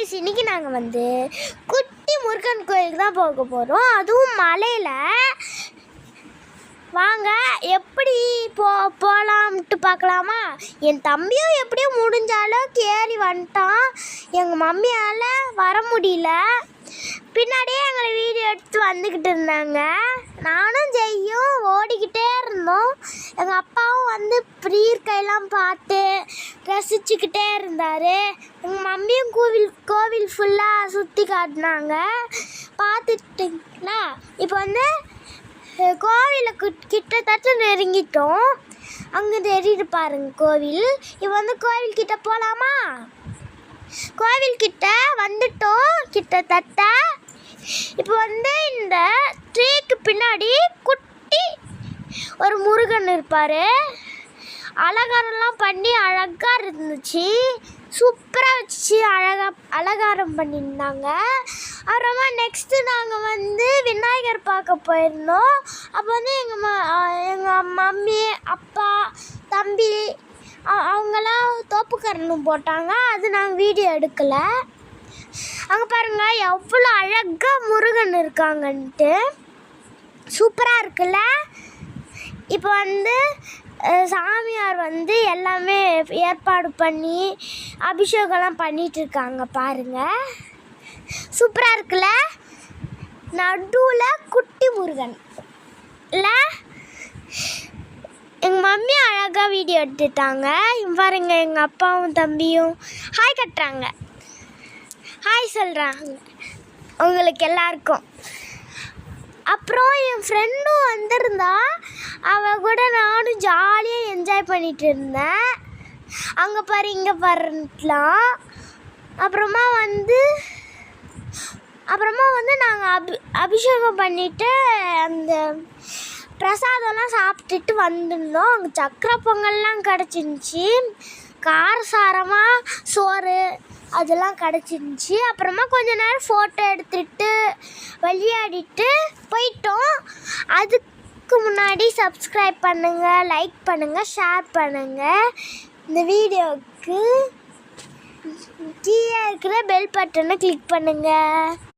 Guys, இன்றைக்கி நாங்கள் குட்டி முருகன் கோயிலுக்கு தான் போக போகிறோம். அதுவும் மலையில். வாங்க எப்படி போகலாம்ட்டு பார்க்கலாமா? என் தம்பியும் எப்படியும் முடிஞ்சாலும் ஏறி வந்துட்டான். எங்கள் மம்மியால் வர முடியல. பின்னாடியே எங்களை வீடியோ எடுத்து வந்துக்கிட்டு இருந்தாங்க. நானும் ஜெய்யும் ஓடிக்கிட்டே இருந்தோம். எங்கள் அப்பாவும் கையெல்லாம் பார்த்து ரசிச்சுக்கிட்டே இருந்தார். எங்கள் மம்மியும் கோவில் ஃபுல்லாக சுற்றி காட்டினாங்க. பார்த்துட்டிங்களா? இப்போ கோவிலுக்கு கிட்டத்தட்ட நெருங்கிட்டோம். அங்கே தெரியுது பாருங்க கோவில். இப்போ கோவில்கிட்ட போகலாமா? கோவில்கிட்ட வந்துட்டோம் கிட்டத்தட்ட. இப்போ இந்த ட்ரீக்கு பின்னாடி குட்டி ஒரு முருகன் இருப்பார். அலங்காரம்லாம் பண்ணி அழகாக இருந்துச்சு. சூப்பராக வச்சு அலங்காரம் பண்ணியிருந்தாங்க. அப்புறமா நெக்ஸ்ட்டு நாங்கள் விநாயகர் பார்க்க போயிருந்தோம். அப்போ எங்கள் மம்மி, அப்பா, தம்பி அவங்களாம் தோப்புக்கரணம் போட்டாங்க. அது நாங்கள் வீடியோ எடுக்கலை. அங்கே பாருங்கள் எவ்வளோ அழகாக முருகன் இருக்காங்கன்ட்டு. சூப்பராக இருக்குல்ல? இப்போ சாமியார் எல்லாமே ஏற்பாடு பண்ணி அபிஷேகம்லாம் பண்ணிகிட்ருக்காங்க பாருங்கள். சூப்பராக இருக்குல்ல? நடுவில் குட்டி முருகன் இல்லை? எங்கள் மம்மி அழகாக வீடியோ எடுத்துட்டாங்க. பாருங்க எங்கள் அப்பாவும் தம்பியும் ஹாய் கட்டுறாங்க. ஹாய் சொல்கிறாங்க உங்களுக்கு எல்லாருக்கும். அப்புறம் என் ஃப்ரெண்டும் வந்திருந்தா. அவள் கூட நானும் ஜாலியாக என்ஜாய் பண்ணிகிட்டு இருந்தேன். அங்கே பாரு இங்கே பாருலாம். அப்புறமா நாங்கள் அபிஷேகம் பண்ணிவிட்டு அந்த பிரசாதம்லாம் சாப்பிட்டுட்டு வந்துருந்தோம். அங்கே சக்கரை பொங்கல்லாம் கிடச்சிருந்துச்சி. காரசாரமாக சோறு அதெல்லாம் கிடச்சிருந்துச்சி. அப்புறமா கொஞ்ச நேரம் ஃபோட்டோ எடுத்துகிட்டு விளையாடிட்டு போயிட்டோம். அதுக்கு முன்னாடி சப்ஸ்கிரைப் பண்ணுங்கள், லைக் பண்ணுங்கள், ஷேர் பண்ணுங்கள். இந்த வீடியோவுக்கு கீழே இருக்கிற பெல் பட்டனை கிளிக் பண்ணுங்கள்.